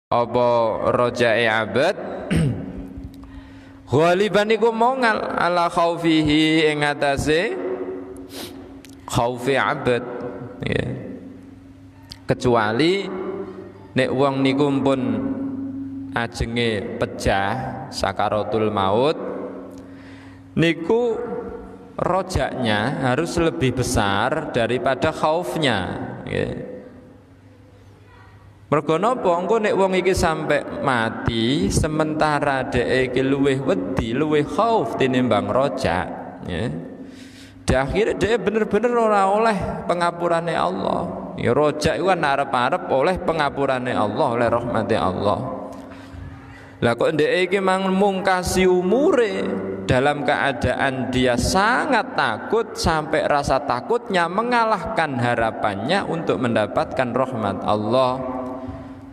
apa rojae abad ghaliban iku mongal ala khaufihi ing atase khaufi abad ya. Kecuali nek wong niku pun ajenge pejah sakaratul maut niku rojaknya harus lebih besar daripada khaufnya ya. Mergo napa engko nek wong iki sampai mati sementara dhek iki luwih wedi, luwih khauf tinimbang rojak ya. Di akhir dhek bener-bener ora oleh pengapurane Allah. Ya rojak iku kan arep-arep oleh pengapurane Allah, oleh rahmati Allah. Lah kok dhek iki mang mungkasi umure dalam keadaan dia sangat takut sampai rasa takutnya mengalahkan harapannya untuk mendapatkan rahmat Allah.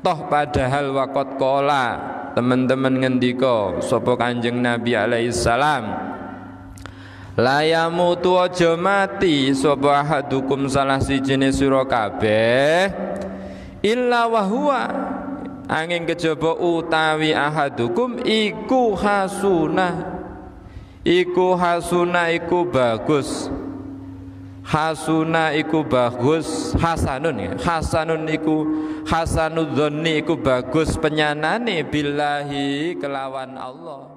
Toh padahal waqat qala teman-teman ngendika sapa Kanjeng Nabi alaihi salam la yamutu aja mati sapa ahadukum salah sijine sira kabeh illa wa huwa angin kejaba utawi ahadukum iku hasuna iku bagus hasuna iku bagus hasanun ya. Hasanun iku hasanudzonni iku bagus penyanane billahi kelawan Allah.